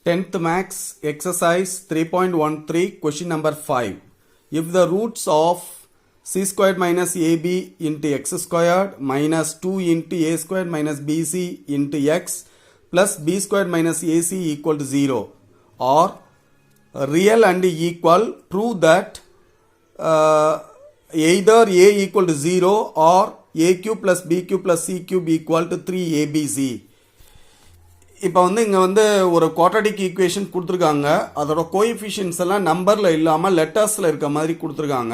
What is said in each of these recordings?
10th Max exercise 3.13 question number 5. If the roots of c squared minus ab into x squared minus 2 into a squared minus bc into x plus b squared minus ac equal to 0 are real and equal, prove that either a equal to 0 or a cube plus b cube plus c cube equal to 3abc. இப்போ இங்கே ஒரு quadratic equation கொடுத்துருக்காங்க. அதோட coefficients எல்லாம் நம்பரில் இல்லாமல் லெட்டர்ஸில் இருக்க மாதிரி கொடுத்துருக்காங்க.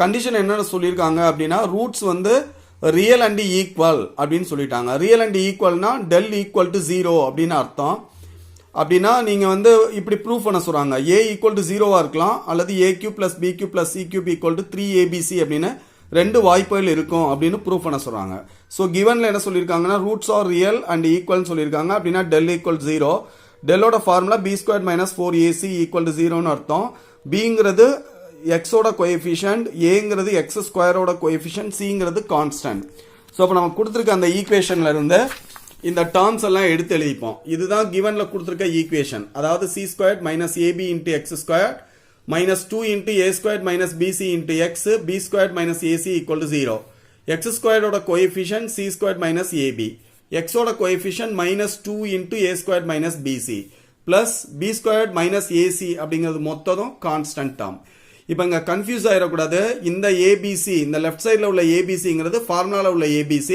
கண்டிஷன் என்னென்ன சொல்லியிருக்காங்க அப்படின்னா, ரூட்ஸ் ரியல் அண்ட் ஈக்குவல் அப்படின்னு சொல்லிட்டாங்க. ரியல் அண்ட் ஈக்குவல்னா டெல் ஈக்குவல் டு 0 அப்படின்னு அர்த்தம். அப்படின்னா நீங்கள் இப்படி ப்ரூவ் பண்ண சொல்கிறாங்க. ஏ ஈக்குவல் டு 0வாக இருக்கலாம், அல்லது A cube plus B cube plus C cube equal to 3abc அப்படின்னு ரெண்டு வாய்ப்புகள் இருக்கும் அப்படின்னு ப்ரூவ் பண்ண சொல்றாங்க. ஸோ கிவன்ல என்ன சொல்லியிருக்காங்கன்னா, ரூட்ஸ் ஆர் ரியல் அண்ட் ஈக்குவல்னு சொல்லியிருக்காங்க. அப்படின்னா டெல் ஈக்குவல் 0. டெல்லோட formula B square minus 4ac equal to 0ன்னு அர்த்தம். பிங்கிறது எக்ஸோட கோஎஃபிஷியன்ட், ஏங்கிறது எக்ஸ் ஸ்கொயரோட கோஎஃபிஷியன்ட், சிங்கிறது கான்ஸ்டன்ட். ஸோ அப்போ நம்ம கொடுத்துருக்க அந்த ஈக்குவேஷன்ல இருந்து இந்த டேர்ம்ஸ் எல்லாம் எடுத்து எழுதிப்போம். இதுதான் கிவன்ல கொடுத்துருக்க ஈக்குவேஷன். அதாவது C square minus AB into X square minus 2 into a squared minus bc into x, b squared minus ac equal to 0. x squared oda coefficient c squared minus ab. x oda coefficient minus 2 into a squared minus bc plus b squared minus ac அப்படிங்கிறது மொத்தம் constant term. இப்போ இங்க confuse ஆயிடக்கூடாது. இந்த abc, இந்த left சைடில் உள்ள abcங்கிறது ஃபார்முலாவில் உள்ள abc,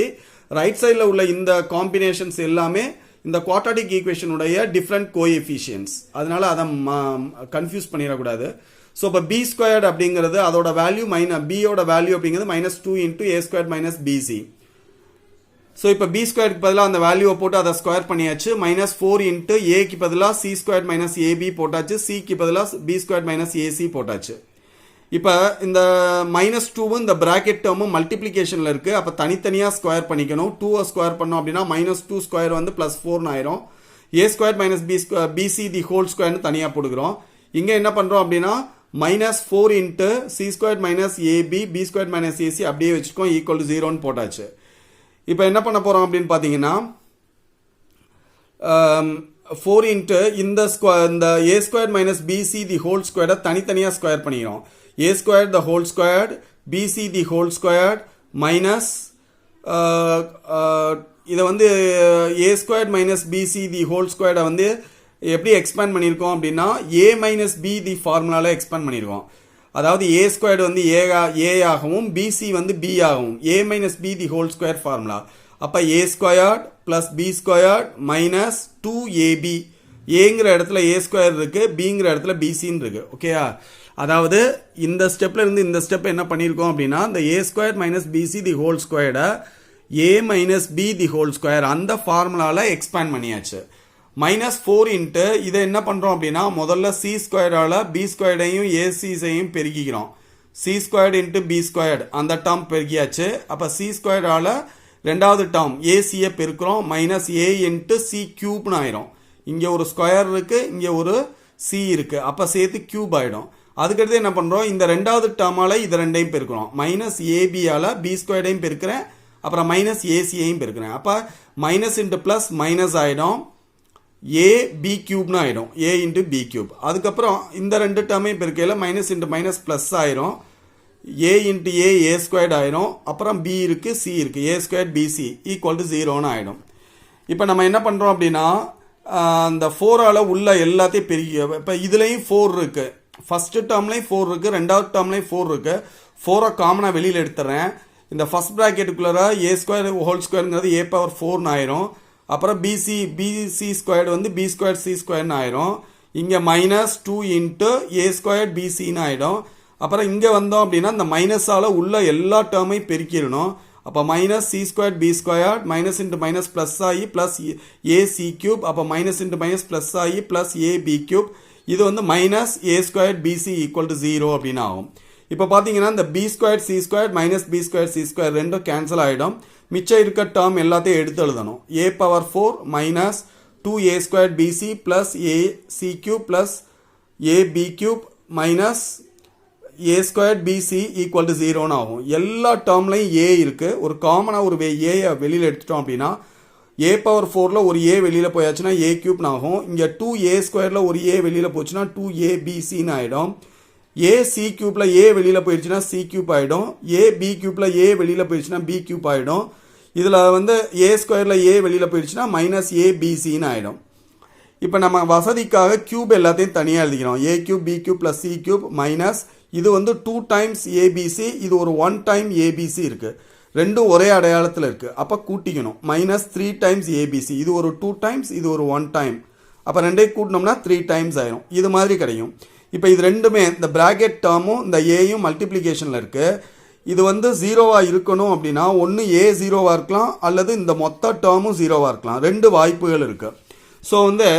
ரைட் சைடில் உள்ள இந்த காம்பினேஷன்ஸ் எல்லாமே இந்த குவாட்ராட்டிக் ஈக்குவேஷனுடைய டிஃப்ரெண்ட் கோஎஃபிஷியன்ஸ். அதனால அதை கன்ஃபியூஸ் பண்ணிடக்கூடாது. ஸோ இப்போ பி ஸ்கொயர்ட் அப்படிங்கிறது அதோட வேல்யூ பியோட வேல்யூ அப்படிங்கிறது minus 2 into A square minus PC. So இப்போ பி ஸ்கொயருக்கு பதிலாக அந்த வேல்யூவை போட்டு அதை ஸ்கொயர் பண்ணியாச்சு. மைனஸ் 4 இன்ட்டு ஏக்கு பதிலாக சி ஸ்கொயர் மைனஸ் ஏபி போட்டாச்சு, சிக்கு பதிலாக பி ஸ்கொயர் மைனஸ் ஏசி போட்டாச்சு. இப்போ இந்த மைனஸ் 2வும் இந்த பிராக்கெட் டேர்மும் மல்டிப்ளிகேஷனில் இருக்குது. அப்போ தனித்தனியாக ஸ்கொயர் பண்ணிக்கணும். 2 ஸ்கொயர் பண்ணோம் அப்படின்னா மைனஸ் 2 ஸ்கொயர் ப்ளஸ் 4 ஆயிரும். A square minus BC the whole ஸ்கொயர்னு தனியாக போடுகிறோம். இங்கே என்ன பண்ணுறோம் அப்படின்னா, minus 4 into C square minus AB B square minus AC அப்படியே வச்சுக்கோம், ஈக்குவல் டு 0ன்னு போட்டாச்சு. இப்போ என்ன பண்ண போகிறோம் அப்படின்னு பார்த்தீங்கன்னா, 4 இன்ட்டு இந்த A square minus BC the whole ஸ்கொயரை தனித்தனியாக ஸ்கொயர் பண்ணிக்கிறோம். a squared the whole squared, bc the whole squared minus இதை a squared minus bc the whole squared எப்படி எக்ஸ்பேண்ட் பண்ணியிருக்கோம் அப்படின்னா, a minus b தி ஃபார்முலாவில் எக்ஸ்பேண்ட் பண்ணியிருக்கோம். அதாவது a squared a ஆகவும் bc b ஆகவும், a minus b the whole square formula. அப்போ a squared plus b squared minus 2ab. ஏங்கிற இடத்துல a ஸ்கொயர் இருக்கு, பிங்கிற இடத்துல பிசின்னு இருக்கு. ஓகேயா? அதாவது இந்த ஸ்டெப்ல இருந்து இந்த ஸ்டெப் என்ன பண்ணியிருக்கோம் அப்படின்னா, இந்த A square minus BC the whole ஸ்கொயர்டை A minus B the whole square அந்த ஃபார்முலாவில் எக்ஸ்பேண்ட் பண்ணியாச்சு. மைனஸ் 4 இன்ட்டு இதை என்ன பண்ணுறோம் அப்படின்னா, முதல்ல சி ஸ்கொயரால் பி ஸ்கொயர்டையும் ஏசிஸையும் பெருக்கிக்கிறோம். C squared into B squared அந்த டேர்ம் பெருக்கியாச்சு. அப்போ சி ஸ்கொயரால் ரெண்டாவது டேர்ம் ஏசியை பெருக்கிறோம். மைனஸ் ஏ இன்ட்டு சி கியூப்னு ஆயிரும். இங்கே ஒரு ஸ்கொயர் இருக்கு, இங்கே ஒரு சி இருக்கு, அப்போ சேர்த்து கியூப் ஆயிடும். அதுக்கடுத்து என்ன பண்றோம், இந்த ரெண்டாவது டேர்மால இது ரெண்டையும் பெருக்கிறோம். மைனஸ் ஏபியால பி ஸ்கொயர்டையும் பெருக்கிறேன், அப்புறம் மைனஸ் ஏசியையும் பெருக்கிறேன். அப்ப மைனஸ் இன்ட்டு பிளஸ் மைனஸ் ஆயிடும், ஏ பி கியூப்னு ஆயிடும், ஏ இன்ட்டு பி கியூப். அதுக்கப்புறம் இந்த ரெண்டு டேர்மையும் பெருக்கையில மைனஸ் இன்ட்டு மைனஸ் பிளஸ் ஆயிரும், ஏ இன்ட்டு ஏ ஸ்கொயர்ட் ஆயிரும். அப்புறம் பி இருக்கு, சி இருக்கு, ஏ ஸ்கொயர்ட் பிசி ஈக்குவல் டு 0ன்னு ஆயிடும். இப்போ நம்ம என்ன பண்றோம் அப்படின்னா, அந்த 4ஆல உள்ள எல்லாத்தையும் பெருக்கி, இப்போ இதுலயும் 4 இருக்கு, ஃபர்ஸ்ட் டேர்ம்லையும் 4 இருக்கு, ரெண்டாவது டேர்ம்லையும் 4 இருக்கு. 4 காமனாக வெளியில் எடுத்துறேன். இந்த ஃபர்ஸ்ட் பிராக்கெட்டுக்குள்ள ஏ ஸ்கொயர் ஹோல் ஸ்கொயருங்கிறது ஏ பவர் 4ன்னு ஆயிரும். அப்புறம் BC squared B square C ஸ்கொயர்னு ஆயிரும். இங்கே மைனஸ் 2 இன்ட்டு ஏ ஸ்கொயர் பிசின்னு ஆயிடும். அப்புறம் இங்கே வந்தோம் அப்படின்னா, இந்த மைனஸால உள்ள எல்லா டேர்மையும் பெருக்கிடணும். அப்போ minus C square B square minus into minus plus ஆகி பிளஸ் ஏ சி கியூப், அப்போ மைனஸ் இன்ட்டு மைனஸ் பிளஸ் ஆகி பிளஸ் ஏ பி கியூப். இது minus A square BC equal to 0 அப்படின்னு ஆகும். இப்போ பார்த்தீங்கன்னா, இந்த B square C square minus B square C square ரெண்டும் கேன்சல் ஆகிடும். மிச்சம் இருக்க டேர்ம் எல்லாத்தையும் எடுத்து எழுதணும். A power 4 minus 2a square BC plus A C cube plus A B cube minus A square BC equal to 0ன்னு ஆகும். எல்லா டேர்ம்லையும் ஏ இருக்கு. ஒரு காமனாக ஒரு ஏ வெளியில் எடுத்துட்டோம் அப்படின்னா, ஏ பவர் 4ல் ஒரு ஏ வெளியில் போயாச்சுன்னா ஏ கியூப்னு ஆகும். இங்கே 2a ஸ்கொயரில் ஒரு ஏ வெளியில் போச்சுன்னா 2abcன்னு ஆகிடும். ஏ சி கியூப்பில் ஏ வெளியில் போயிடுச்சுன்னா சி கியூப் ஆகிடும். ஏ பி கியூப்பில் ஏ வெளியில் போயிடுச்சுன்னா பி கியூப் ஆகிடும். இதில் வந்து ஏ ஸ்கொயரில் ஏ வெளியில் போயிடுச்சுன்னா -abcன்னு ஆகிடும். இப்போ நம்ம வசதிக்காக கியூப் எல்லாத்தையும் தனியாக எழுதிக்கிறோம். A cube B cube plus C cube minus இது வந்து 2 டைம்ஸ் ஏபிசி, இது ஒரு 1 டைம் ஏபிசி இருக்குது. ரெண்டும் ஒரே அடையாளத்தில் இருக்குது. அப்போ கூட்டிக்கணும். -3 டைம்ஸ் ஏபிசி, இது ஒரு 2 டைம்ஸ், இது ஒரு 1 டைம். அப்போ ரெண்டையும் கூட்டினோம்னா 3 டைம்ஸ் ஆயிரும். இது மாதிரி கிடைக்கும். இப்போ இது ரெண்டுமே இந்த பிராக்கெட் டேர்மும் இந்த ஏயும் மல்டிப்ளிகேஷனில் இருக்குது. இது வந்து 0வாக இருக்கணும் அப்படின்னா ஒன்று ஏ 0வாக இருக்கலாம், அல்லது இந்த மொத்த டேர்மும் 0வாக இருக்கலாம். ரெண்டு வாய்ப்புகள் இருக்குது. ஸோ வந்து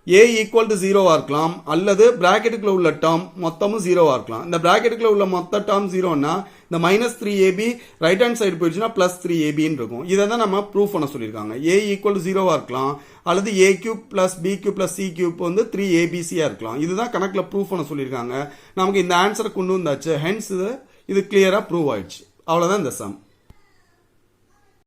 ஏ ஈக்குவல் டு 0வாக இருக்கலாம், அல்லது பிராக்கெட்டுக்குள்ள உள்ள டேர்ம் மொத்தமும் 0வாக இருக்கலாம். இந்த பிராக்கெட்டுக்குள்ள உள்ள மொத்த டேர்ம் 0ன்னா இந்த -3ab ரைட் ஹேண்ட் சைடு போயிடுச்சுன்னா +3abன்னு இருக்கும். இதை தான் நம்ம ப்ரூஃப் பண்ண சொல்லியிருக்காங்க. ஏ ஈக்குவல் டு 0வாக இருக்கலாம், அல்லது A cube plus B cube plus C cube வந்து 3abcயாக இருக்கலாம். இதுதான் கணக்கில் ப்ரூஃப் பண்ண சொல்லியிருக்காங்க. நமக்கு இந்த ஆன்சரை கொண்டு வந்தாச்சு. ஹென்ஸ் இது கிளியராக ப்ரூவ் ஆயிடுச்சு. அவ்வளோதான் இந்த சம்.